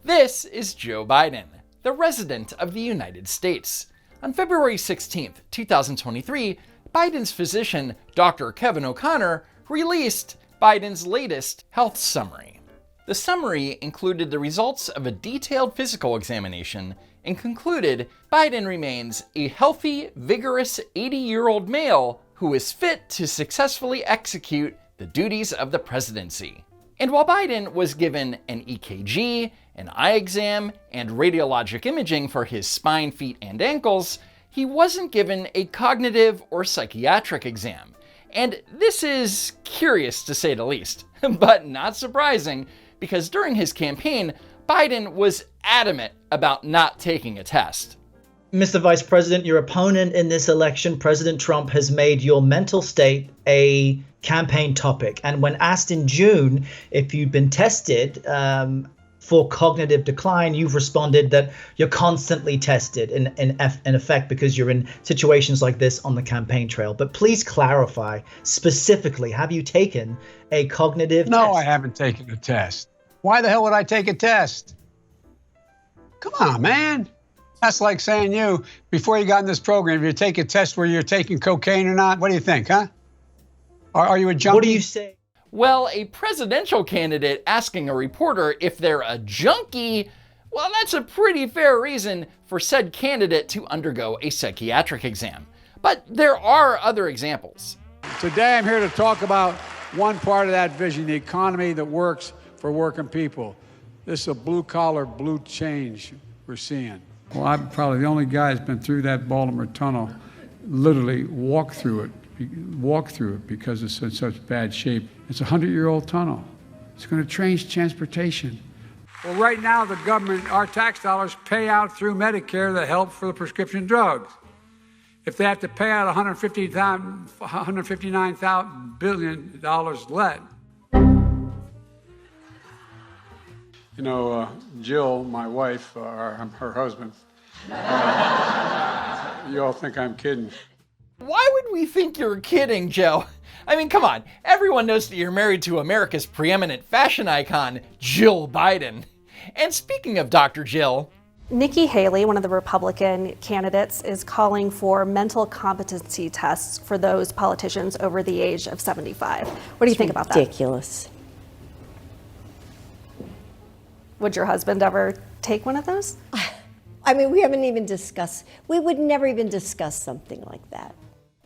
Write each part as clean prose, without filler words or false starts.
This is Joe Biden, the resident of the United States. On February 16, 2023, Biden's physician, Dr. Kevin O'Connor, released Biden's latest health summary. The summary included the results of a detailed physical examination and concluded Biden remains a healthy, vigorous 80-year-old male who is fit to successfully execute the duties of the presidency. And while Biden was given an EKG, an eye exam, and radiologic imaging for his spine, feet, and ankles, he wasn't given a cognitive or psychiatric exam. And this is curious to say the least, but not surprising, because during his campaign, Biden was adamant about not taking a test. Mr. Vice President, your opponent in this election, President Trump, has made your mental state a campaign topic. And when asked in June if you'd been tested for cognitive decline, you've responded that you're constantly tested in effect because you're in situations like this on the campaign trail. But please clarify specifically, have you taken a cognitive test? No, I haven't taken a test. Why the hell would I take a test? Come on, man. That's like saying you, before you got in this program, if you take a test where you're taking cocaine or not, what do you think, huh? Are you a junkie? What do you say? Well, a presidential candidate asking a reporter if they're a junkie, well, that's a pretty fair reason for said candidate to undergo a psychiatric exam. But there are other examples. Today, I'm here to talk about one part of that vision, the economy that works for working people. This is a blue-collar, blue change we're seeing. Well, I'm probably the only guy who's been through that Baltimore tunnel, literally walked through it because it's in such bad shape. It's a 100-year-old tunnel. It's going to change transportation. Well, right now, the government, our tax dollars pay out through Medicare the help for the prescription drugs. If they have to pay out $159 billion less. You know, Jill, my wife, her husband, you all think I'm kidding. Why would we think you're kidding, Joe? I mean, come on. Everyone knows that you're married to America's preeminent fashion icon, Jill Biden. And speaking of Dr. Jill, Nikki Haley, one of the Republican candidates, is calling for mental competency tests for those politicians over the age of 75. What do you think about that? Ridiculous. Would your husband ever take one of those? I mean, we would never even discuss something like that.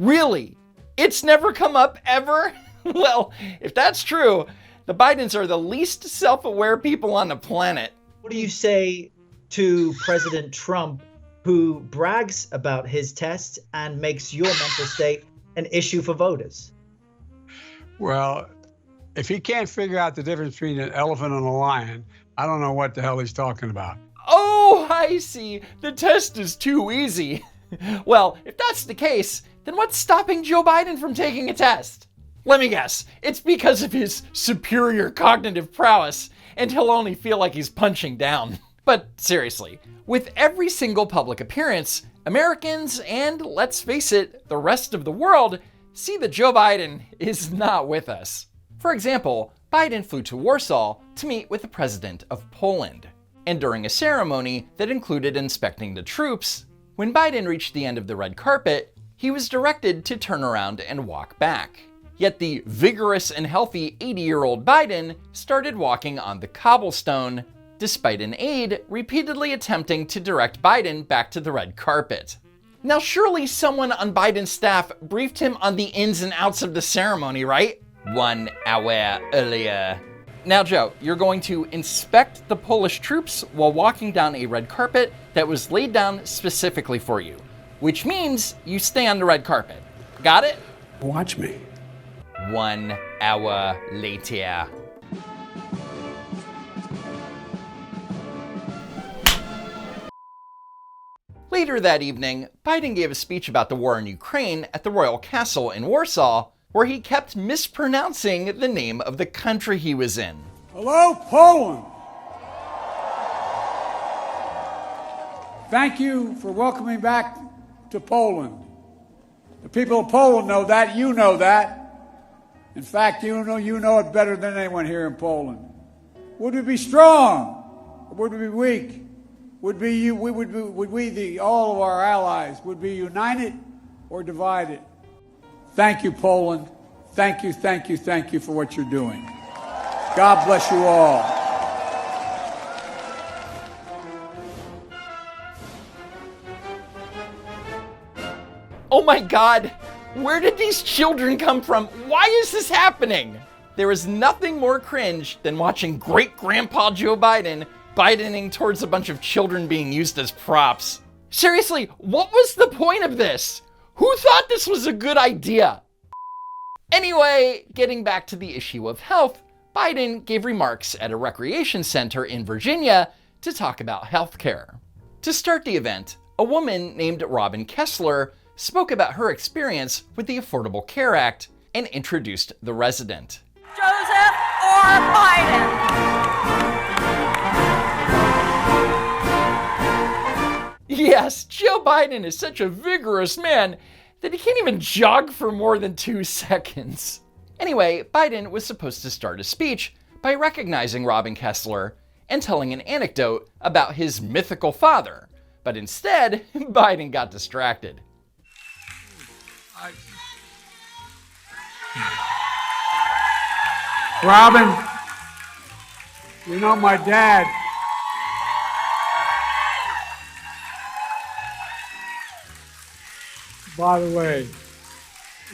really? It's never come up ever? Well, if that's true, the Bidens are the least self-aware people on the planet. What do you say to President Trump, who brags about his test and makes your mental state an issue for voters? Well, if he can't figure out the difference between an elephant and a lion, I don't know what the hell he's talking about. Oh, I see. The test is too easy. Well, if that's the case, then what's stopping Joe Biden from taking a test? Let me guess. It's because of his superior cognitive prowess, and he'll only feel like he's punching down. But seriously, with every single public appearance, Americans, and let's face it, the rest of the world, see that Joe Biden is not with us. For example, Biden flew to Warsaw to meet with the president of Poland. And during a ceremony that included inspecting the troops, when Biden reached the end of the red carpet, he was directed to turn around and walk back. Yet the vigorous and healthy 80-year-old Biden started walking on the cobblestone, despite an aide repeatedly attempting to direct Biden back to the red carpet. Now surely someone on Biden's staff briefed him on the ins and outs of the ceremony, right? 1 hour earlier. Now Joe, you're going to inspect the Polish troops while walking down a red carpet that was laid down specifically for you, which means you stay on the red carpet. Got it? Watch me. 1 hour later. Later that evening, Biden gave a speech about the war in Ukraine at the Royal Castle in Warsaw, where he kept mispronouncing the name of the country he was in. Hello, Poland. Thank you for welcoming back to Poland. The people of Poland know that. You know that. In fact, you know it better than anyone here in Poland. Would we be strong would we be weak? Would we, all of our allies, would be united or divided? Thank you, Poland. Thank you for what you're doing. God bless you all. Oh my God, where did these children come from? Why is this happening? There is nothing more cringe than watching great-grandpa Joe Biden Bidening towards a bunch of children being used as props. Seriously, what was the point of this? Who thought this was a good idea? Anyway, getting back to the issue of health, Biden gave remarks at a recreation center in Virginia to talk about healthcare. To start the event, a woman named Robin Kessler spoke about her experience with the Affordable Care Act and introduced the resident. Joseph or Biden? Yes, Joe Biden is such a vigorous man that he can't even jog for more than 2 seconds. Anyway, Biden was supposed to start his speech by recognizing Robin Kessler and telling an anecdote about his mythical father, but instead, Biden got distracted. Robin, you know my dad. By the way,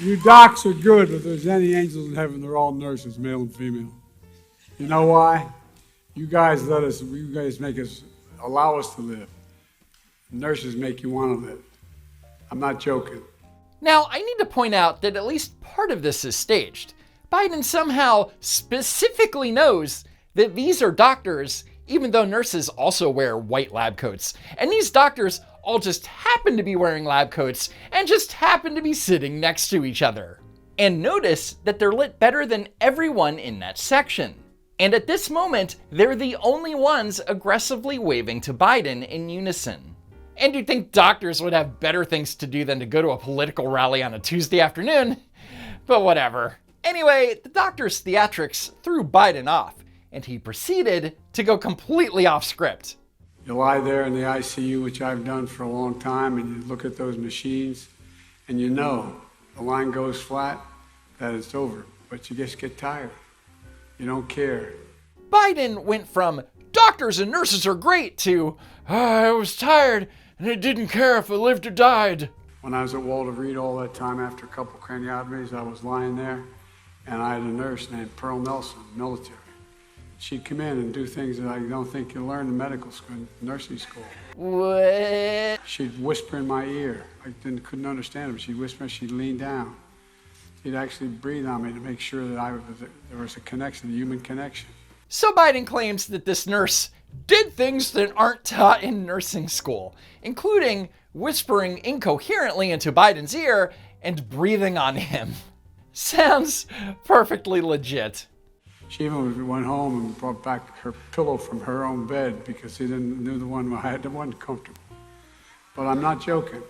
you docs are good, but if there's any angels in heaven, they're all nurses, male and female. You know why? You guys make us, allow us to live. Nurses make you want to live. I'm not joking. Now, I need to point out that at least part of this is staged. Biden somehow specifically knows that these are doctors, even though nurses also wear white lab coats. And these doctors all just happen to be wearing lab coats and just happen to be sitting next to each other. And notice that they're lit better than everyone in that section. And at this moment, they're the only ones aggressively waving to Biden in unison. And you'd think doctors would have better things to do than to go to a political rally on a Tuesday afternoon, but whatever. Anyway, the doctor's theatrics threw Biden off, and he proceeded to go completely off script. You lie there in the ICU, which I've done for a long time, and you look at those machines, and you know the line goes flat, that it's over. But you just get tired. You don't care. Biden went from doctors and nurses are great to I was tired and I didn't care if I lived or died. When I was at Walter Reed all that time after a couple craniotomies, I was lying there, and I had a nurse named Pearl Nelson, military. She'd come in and do things that I don't think you learn in medical school, nursing school. What? She'd whisper in my ear. I couldn't understand her. She'd whisper, she'd lean down. She'd actually breathe on me to make sure that there was a connection, a human connection. So Biden claims that this nurse did things that aren't taught in nursing school, including whispering incoherently into Biden's ear and breathing on him. Sounds perfectly legit. She even went home and brought back her pillow from her own bed because she knew the one I had, the one comfortable. But I'm not joking.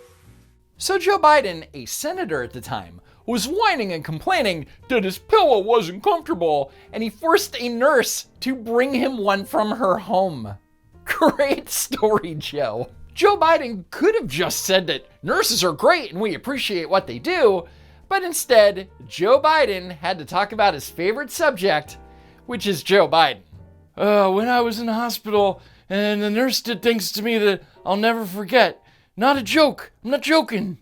So Joe Biden, a senator at the time, was whining and complaining that his pillow wasn't comfortable, and he forced a nurse to bring him one from her home. Great story, Joe. Joe Biden could have just said that nurses are great and we appreciate what they do, but instead, Joe Biden had to talk about his favorite subject, which is Joe Biden. When I was in the hospital and the nurse did things to me that I'll never forget. Not a joke. I'm not joking.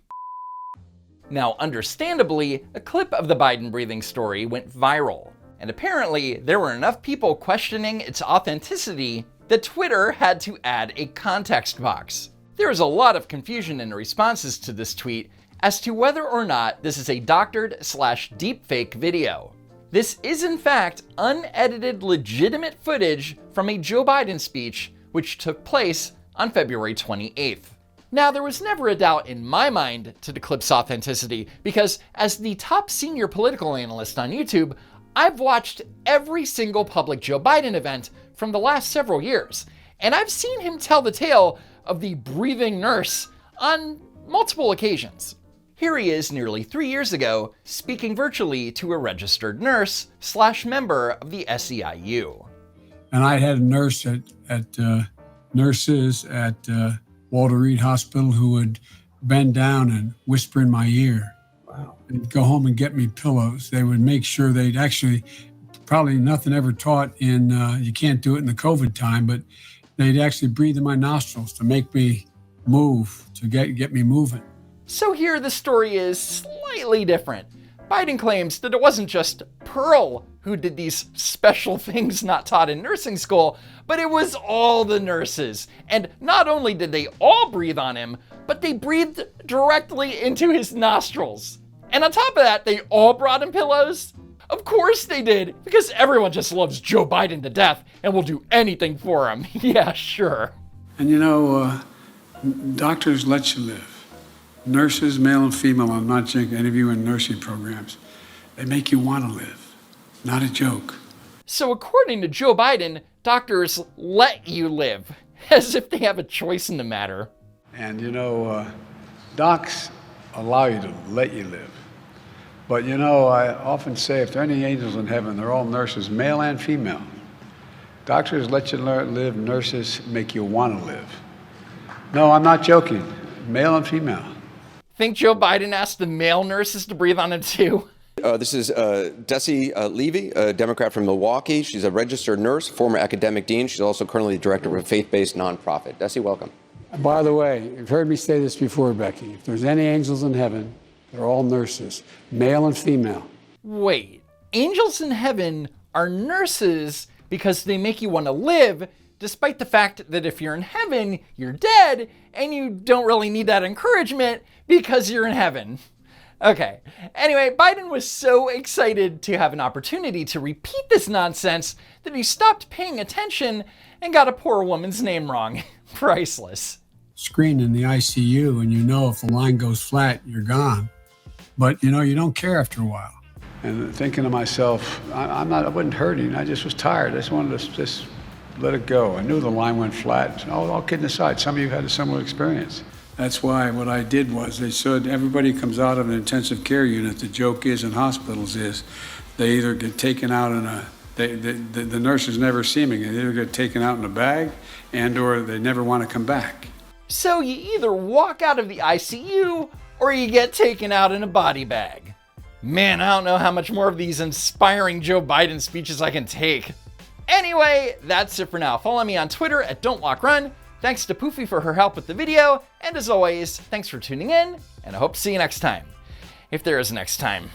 Now, understandably, a clip of the Biden breathing story went viral. And apparently, there were enough people questioning its authenticity that Twitter had to add a context box. There was a lot of confusion in the responses to this tweet as to whether or not this is a doctored/deepfake video. This is in fact unedited legitimate footage from a Joe Biden speech which took place on February 28th. Now, there was never a doubt in my mind to the clip's authenticity because as the top senior political analyst on YouTube, I've watched every single public Joe Biden event from the last several years, and I've seen him tell the tale of the breathing nurse on multiple occasions. Here he is nearly 3 years ago, speaking virtually to a registered nurse/member of the SEIU. And I had a nurse nurses at Walter Reed Hospital who would bend down and whisper in my ear. Wow. And go home and get me pillows. They would make sure they'd actually, probably nothing ever taught in, you can't do it in the COVID time, but they'd actually breathe in my nostrils to make me move, to get me moving. So here the story is slightly different. Biden claims that it wasn't just Pearl who did these special things not taught in nursing school, but it was all the nurses. And not only did they all breathe on him, but they breathed directly into his nostrils. And on top of that, they all brought him pillows. Of course they did, because everyone just loves Joe Biden to death and will do anything for him. Yeah, sure. And you know, doctors let you live. Nurses, male and female, I'm not joking, any of you in nursing programs, they make you want to live. Not a joke. So according to Joe Biden, doctors let you live, as if they have a choice in the matter. And you know, docs allow you to let you live. But you know, I often say if there are any angels in heaven, they're all nurses, male and female. Doctors let you live, nurses make you want to live. No, I'm not joking, male and female. Think Joe Biden asked the male nurses to breathe on him too? This is Desi Levy, a Democrat from Milwaukee. She's a registered nurse, former academic dean. She's also currently the director of a faith-based nonprofit. Desi, welcome. By the way, you've heard me say this before, Becky. If there's any angels in heaven, they're all nurses, male and female. Wait, angels in heaven are nurses because they make you want to live, despite the fact that if you're in heaven, you're dead, and you don't really need that encouragement because you're in heaven. Okay, anyway, Biden was so excited to have an opportunity to repeat this nonsense that he stopped paying attention and got a poor woman's name wrong. Priceless. Screen in the ICU, and you know if the line goes flat, you're gone. But you know, you don't care after a while. And thinking to myself, I wasn't hurting, I just was tired. I just wanted to just let it go. I knew the line went flat. All kidding aside, some of you had a similar experience. That's why what I did was they said everybody comes out of an intensive care unit. The joke is in hospitals is they either get taken out in the nurses never see me. They either get taken out in a bag and or they never want to come back. So you either walk out of the ICU or you get taken out in a body bag. Man, I don't know how much more of these inspiring Joe Biden speeches I can take. Anyway, that's it for now. Follow me on Twitter at Don'tWalkRun. Thanks to Poofy for her help with the video. And as always, thanks for tuning in, and I hope to see you next time. If there is a next time.